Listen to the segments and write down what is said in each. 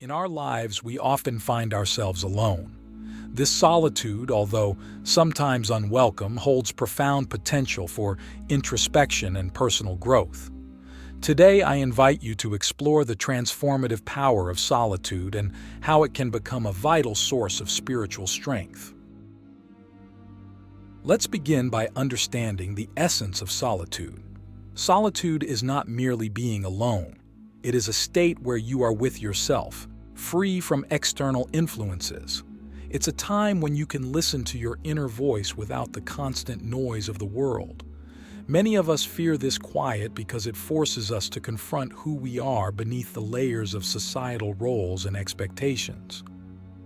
In our lives, we often find ourselves alone. This solitude, although sometimes unwelcome, holds profound potential for introspection and personal growth. Today, I invite you to explore the transformative power of solitude and how it can become a vital source of spiritual strength. Let's begin by understanding the essence of solitude. Solitude is not merely being alone. It is a state where you are with yourself, free from external influences. It's a time when you can listen to your inner voice without the constant noise of the world. Many of us fear this quiet because it forces us to confront who we are beneath the layers of societal roles and expectations.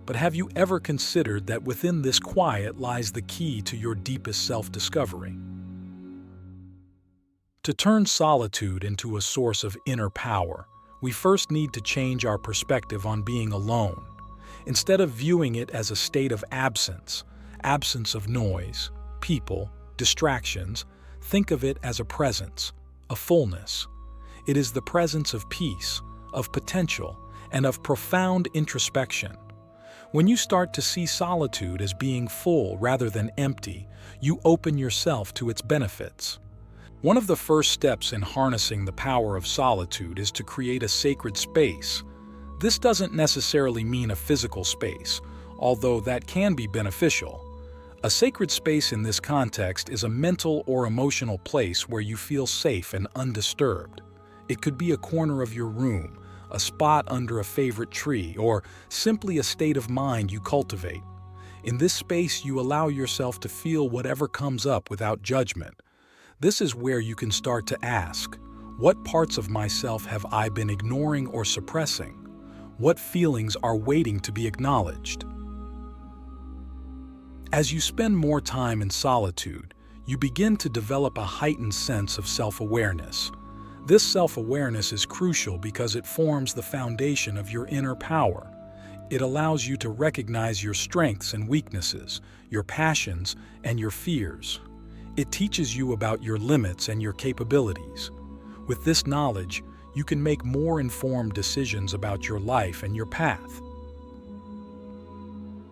But have you ever considered that within this quiet lies the key to your deepest self-discovery? To turn solitude into a source of inner power, we first need to change our perspective on being alone. Instead of viewing it as a state of absence of noise, people, distractions, think of it as a presence, a fullness. It is the presence of peace, of potential, and of profound introspection. When you start to see solitude as being full rather than empty, you open yourself to its benefits. One of the first steps in harnessing the power of solitude is to create a sacred space. This doesn't necessarily mean a physical space, although that can be beneficial. A sacred space in this context is a mental or emotional place where you feel safe and undisturbed. It could be a corner of your room, a spot under a favorite tree, or simply a state of mind you cultivate. In this space, you allow yourself to feel whatever comes up without judgment. This is where you can start to ask, what parts of myself have I been ignoring or suppressing? What feelings are waiting to be acknowledged? As you spend more time in solitude, you begin to develop a heightened sense of self-awareness. This self-awareness is crucial because it forms the foundation of your inner power. It allows you to recognize your strengths and weaknesses, your passions and your fears. It teaches you about your limits and your capabilities. With this knowledge, you can make more informed decisions about your life and your path.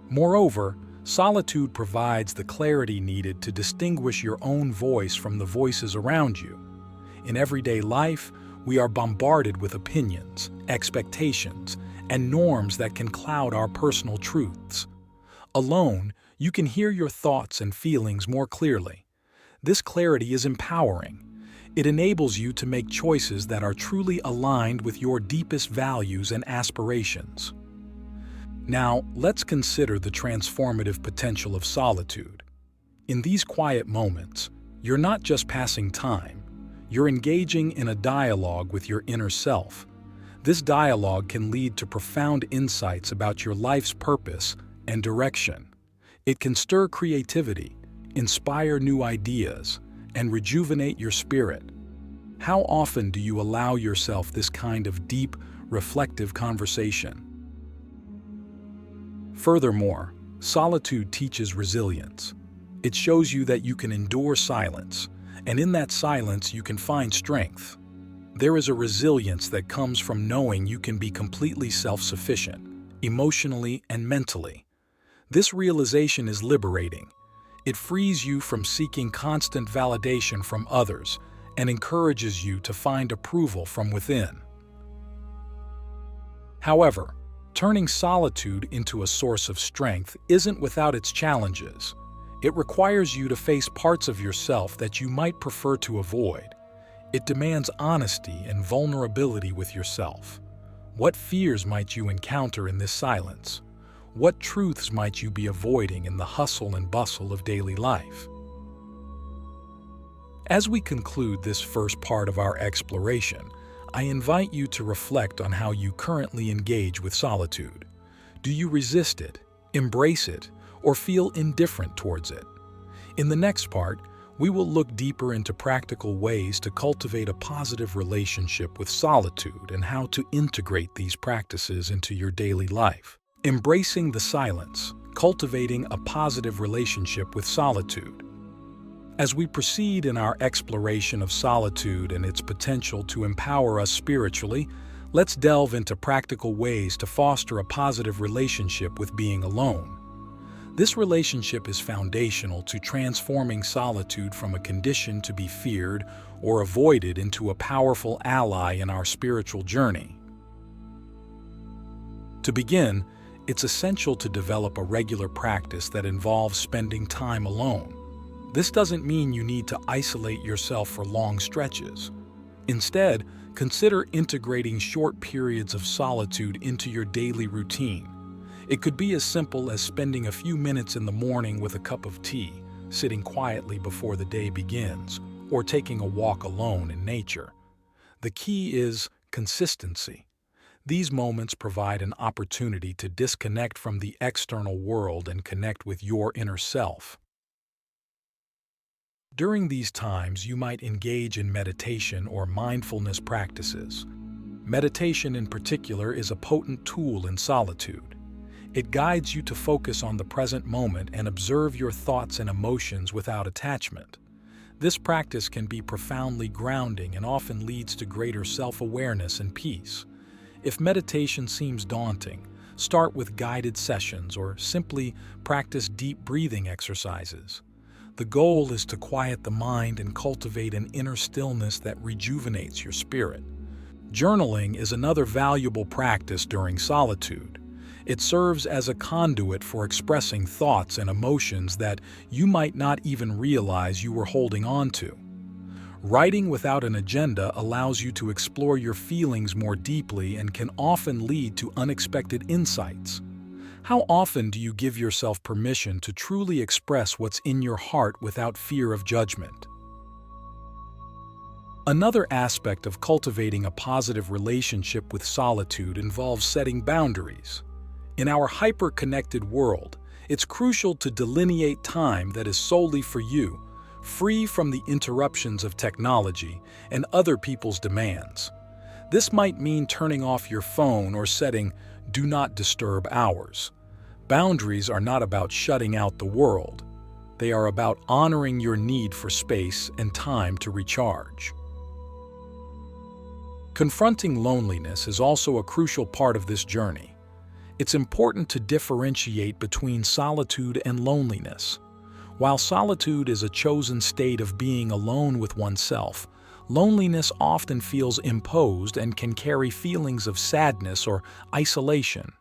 Moreover, solitude provides the clarity needed to distinguish your own voice from the voices around you. In everyday life, we are bombarded with opinions, expectations, and norms that can cloud our personal truths. Alone, you can hear your thoughts and feelings more clearly. This clarity is empowering. It enables you to make choices that are truly aligned with your deepest values and aspirations. Now, let's consider the transformative potential of solitude. In these quiet moments, you're not just passing time, you're engaging in a dialogue with your inner self. This dialogue can lead to profound insights about your life's purpose and direction. It can stir creativity, inspire new ideas, and rejuvenate your spirit. How often do you allow yourself this kind of deep, reflective conversation? Furthermore, solitude teaches resilience. It shows you that you can endure silence, and in that silence you can find strength. There is a resilience that comes from knowing you can be completely self-sufficient, emotionally and mentally. This realization is liberating. It frees you from seeking constant validation from others and encourages you to find approval from within. However, turning solitude into a source of strength isn't without its challenges. It requires you to face parts of yourself that you might prefer to avoid. It demands honesty and vulnerability with yourself. What fears might you encounter in this silence? What truths might you be avoiding in the hustle and bustle of daily life? As we conclude this first part of our exploration, I invite you to reflect on how you currently engage with solitude. Do you resist it, embrace it, or feel indifferent towards it? In the next part, we will look deeper into practical ways to cultivate a positive relationship with solitude and how to integrate these practices into your daily life. Embracing the silence, cultivating a positive relationship with solitude. As we proceed in our exploration of solitude and its potential to empower us spiritually, Let's delve into practical ways to foster a positive relationship with being alone. This relationship is foundational to transforming solitude from a condition to be feared or avoided into a powerful ally in our spiritual journey. To begin, it's essential to develop a regular practice that involves spending time alone. This doesn't mean you need to isolate yourself for long stretches. Instead, consider integrating short periods of solitude into your daily routine. It could be as simple as spending a few minutes in the morning with a cup of tea, sitting quietly before the day begins, or taking a walk alone in nature. The key is consistency. These moments provide an opportunity to disconnect from the external world and connect with your inner self. During these times, you might engage in meditation or mindfulness practices. Meditation in particular is a potent tool in solitude. It guides you to focus on the present moment and observe your thoughts and emotions without attachment. This practice can be profoundly grounding and often leads to greater self-awareness and peace. If meditation seems daunting, start with guided sessions or simply practice deep breathing exercises. The goal is to quiet the mind and cultivate an inner stillness that rejuvenates your spirit. Journaling is another valuable practice during solitude. It serves as a conduit for expressing thoughts and emotions that you might not even realize you were holding on to. Writing without an agenda allows you to explore your feelings more deeply and can often lead to unexpected insights. How often do you give yourself permission to truly express what's in your heart without fear of judgment? Another aspect of cultivating a positive relationship with solitude involves setting boundaries. In our hyper-connected world, it's crucial to delineate time that is solely for you, free from the interruptions of technology and other people's demands. This might mean turning off your phone or setting "do not disturb" hours. Boundaries are not about shutting out the world. They are about honoring your need for space and time to recharge. Confronting loneliness is also a crucial part of this journey. It's important to differentiate between solitude and loneliness. While solitude is a chosen state of being alone with oneself, loneliness often feels imposed and can carry feelings of sadness or isolation.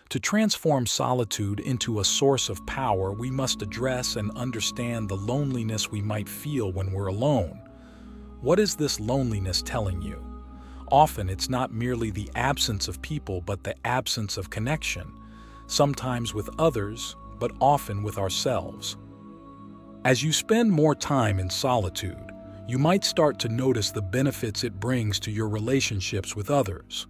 To transform solitude into a source of power, we must address and understand the loneliness we might feel when we're alone. What is this loneliness telling you? Often it's not merely the absence of people, but the absence of connection, sometimes with others, but often with ourselves. As you spend more time in solitude, you might start to notice the benefits it brings to your relationships with others.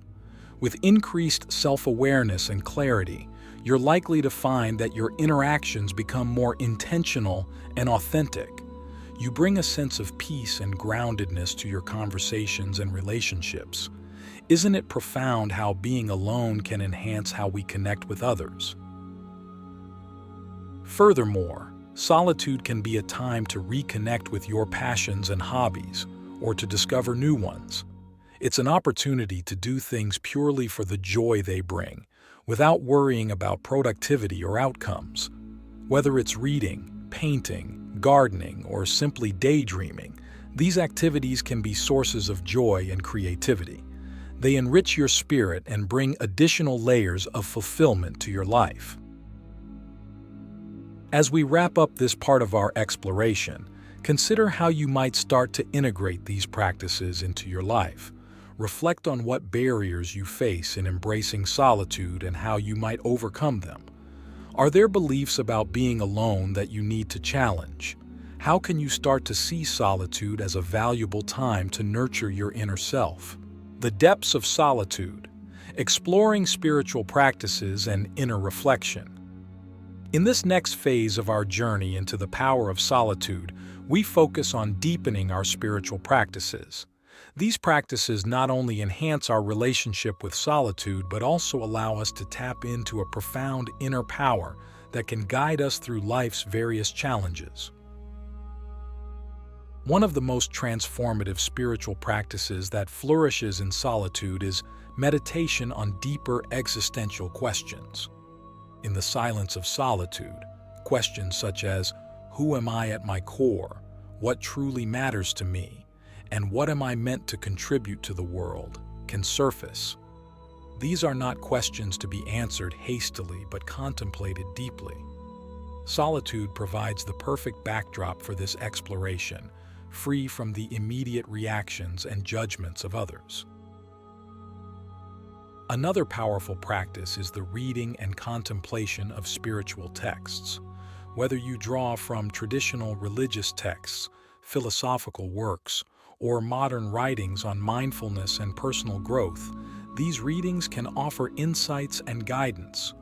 With increased self-awareness and clarity, you're likely to find that your interactions become more intentional and authentic. You bring a sense of peace and groundedness to your conversations and relationships. Isn't it profound how being alone can enhance how we connect with others? Furthermore, solitude can be a time to reconnect with your passions and hobbies, or to discover new ones. It's an opportunity to do things purely for the joy they bring, without worrying about productivity or outcomes. Whether it's reading, painting, gardening, or simply daydreaming, these activities can be sources of joy and creativity. They enrich your spirit and bring additional layers of fulfillment to your life. As we wrap up this part of our exploration, consider how you might start to integrate these practices into your life. Reflect on what barriers you face in embracing solitude and how you might overcome them. Are there beliefs about being alone that you need to challenge? How can you start to see solitude as a valuable time to nurture your inner self? The depths of solitude, exploring spiritual practices and inner reflection. In this next phase of our journey into the power of solitude, we focus on deepening our spiritual practices. These practices not only enhance our relationship with solitude, but also allow us to tap into a profound inner power that can guide us through life's various challenges. One of the most transformative spiritual practices that flourishes in solitude is meditation on deeper existential questions. In the silence of solitude, questions such as, who am I at my core? What truly matters to me? And what am I meant to contribute to the world? Can surface. These are not questions to be answered hastily but contemplated deeply. Solitude provides the perfect backdrop for this exploration, free from the immediate reactions and judgments of others. Another powerful practice is the reading and contemplation of spiritual texts. Whether you draw from traditional religious texts, philosophical works, or modern writings on mindfulness and personal growth, these readings can offer insights and guidance.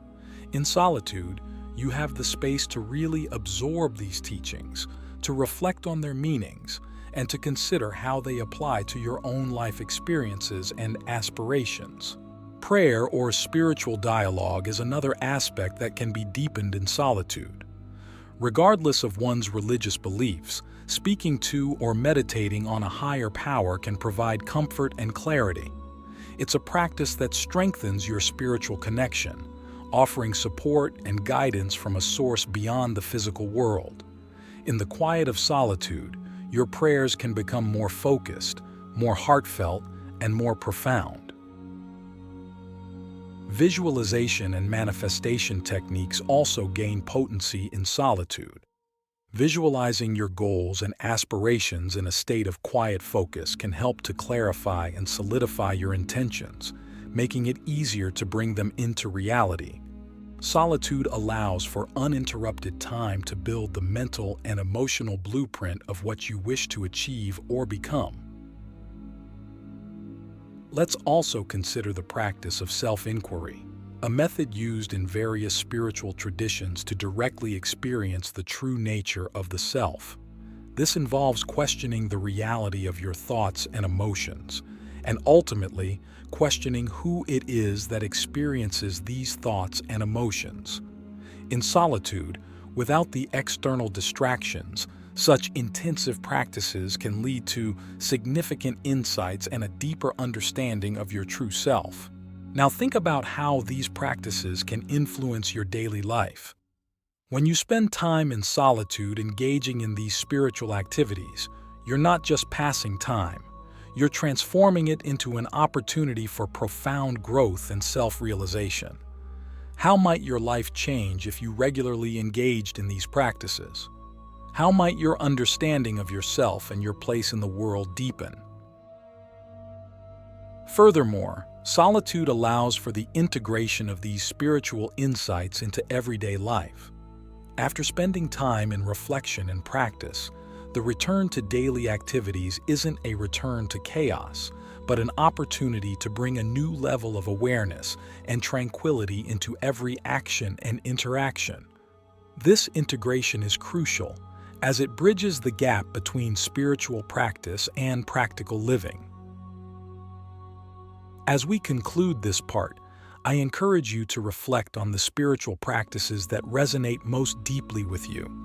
In solitude, you have the space to really absorb these teachings, to reflect on their meanings, and to consider how they apply to your own life experiences and aspirations. Prayer or spiritual dialogue is another aspect that can be deepened in solitude. Regardless of one's religious beliefs, speaking to or meditating on a higher power can provide comfort and clarity. It's a practice that strengthens your spiritual connection, offering support and guidance from a source beyond the physical world. In the quiet of solitude, your prayers can become more focused, more heartfelt, and more profound. Visualization and manifestation techniques also gain potency in solitude. Visualizing your goals and aspirations in a state of quiet focus can help to clarify and solidify your intentions, making it easier to bring them into reality. Solitude allows for uninterrupted time to build the mental and emotional blueprint of what you wish to achieve or become. Let's also consider the practice of self-inquiry, a method used in various spiritual traditions to directly experience the true nature of the self. This involves questioning the reality of your thoughts and emotions, and ultimately questioning who it is that experiences these thoughts and emotions. In solitude, without the external distractions, such intensive practices can lead to significant insights and a deeper understanding of your true self. Now think about how these practices can influence your daily life. When you spend time in solitude engaging in these spiritual activities, you're not just passing time. You're transforming it into an opportunity for profound growth and self-realization. How might your life change if you regularly engaged in these practices? How might your understanding of yourself and your place in the world deepen? Furthermore, solitude allows for the integration of these spiritual insights into everyday life. After spending time in reflection and practice, the return to daily activities isn't a return to chaos, but an opportunity to bring a new level of awareness and tranquility into every action and interaction. This integration is crucial, as it bridges the gap between spiritual practice and practical living. As we conclude this part, I encourage you to reflect on the spiritual practices that resonate most deeply with you.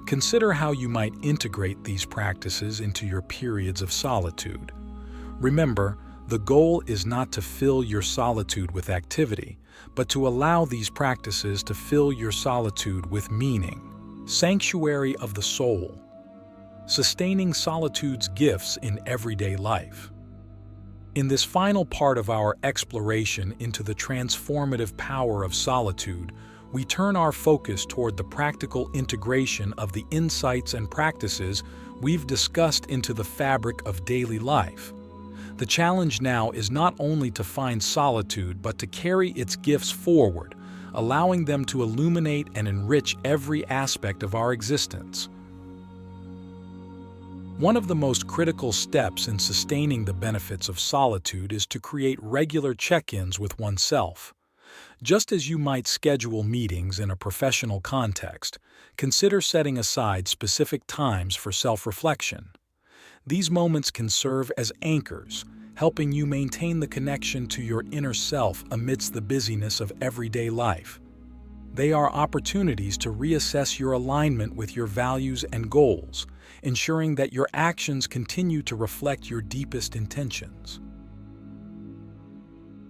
Consider how you might integrate these practices into your periods of solitude. Remember, the goal is not to fill your solitude with activity, but to allow these practices to fill your solitude with meaning. Sanctuary of the soul. Sustaining solitude's gifts in everyday life. In this final part of our exploration into the transformative power of solitude, we turn our focus toward the practical integration of the insights and practices we've discussed into the fabric of daily life. The challenge now is not only to find solitude, but to carry its gifts forward, allowing them to illuminate and enrich every aspect of our existence. One of the most critical steps in sustaining the benefits of solitude is to create regular check-ins with oneself. Just as you might schedule meetings in a professional context, consider setting aside specific times for self-reflection. These moments can serve as anchors, helping you maintain the connection to your inner self amidst the busyness of everyday life. They are opportunities to reassess your alignment with your values and goals, ensuring that your actions continue to reflect your deepest intentions.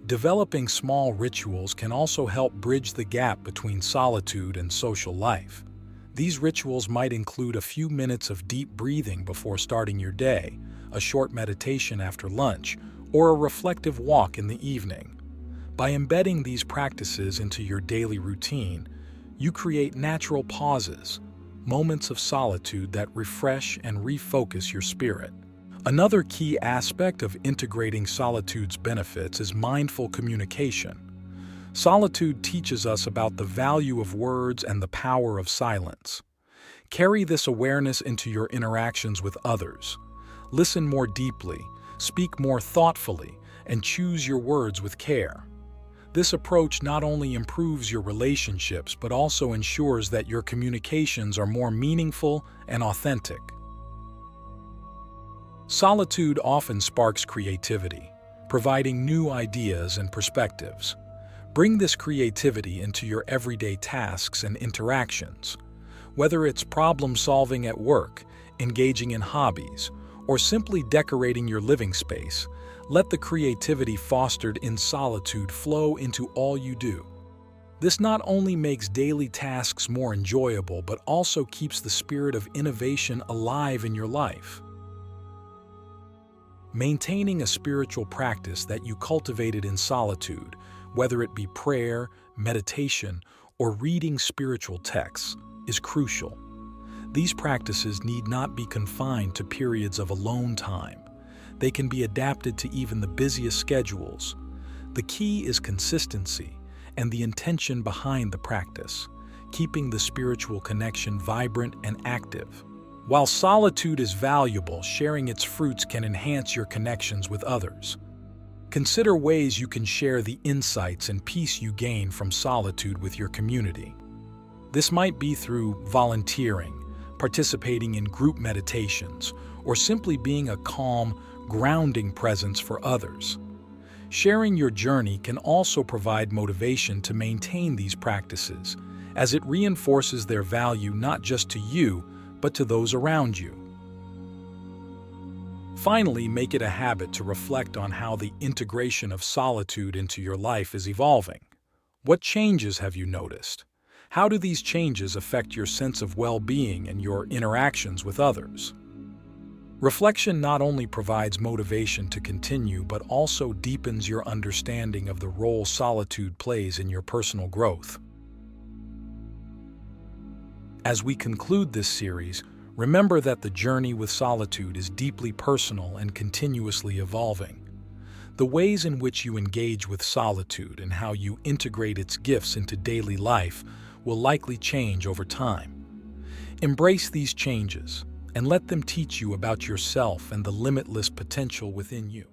Developing small rituals can also help bridge the gap between solitude and social life. These rituals might include a few minutes of deep breathing before starting your day, a short meditation after lunch, or a reflective walk in the evening. By embedding these practices into your daily routine, you create natural pauses, moments of solitude that refresh and refocus your spirit. Another key aspect of integrating solitude's benefits is mindful communication. Solitude teaches us about the value of words and the power of silence. Carry this awareness into your interactions with others. Listen more deeply, speak more thoughtfully, and choose your words with care. This approach not only improves your relationships but also ensures that your communications are more meaningful and authentic. Solitude often sparks creativity, providing new ideas and perspectives. Bring this creativity into your everyday tasks and interactions. Whether it's problem-solving at work, engaging in hobbies, or simply decorating your living space, let the creativity fostered in solitude flow into all you do. This not only makes daily tasks more enjoyable, but also keeps the spirit of innovation alive in your life. Maintaining a spiritual practice that you cultivated in solitude, whether it be prayer, meditation, or reading spiritual texts, is crucial. These practices need not be confined to periods of alone time. They can be adapted to even the busiest schedules. The key is consistency and the intention behind the practice, keeping the spiritual connection vibrant and active. While solitude is valuable, sharing its fruits can enhance your connections with others. Consider ways you can share the insights and peace you gain from solitude with your community. This might be through volunteering, participating in group meditations, or simply being a calm, grounding presence for others. Sharing your journey can also provide motivation to maintain these practices, as it reinforces their value not just to you, but to those around you. Finally, make it a habit to reflect on how the integration of solitude into your life is evolving. What changes have you noticed? How do these changes affect your sense of well-being and your interactions with others? Reflection not only provides motivation to continue, but also deepens your understanding of the role solitude plays in your personal growth. As we conclude this series, remember that the journey with solitude is deeply personal and continuously evolving. The ways in which you engage with solitude and how you integrate its gifts into daily life will likely change over time. Embrace these changes and let them teach you about yourself and the limitless potential within you.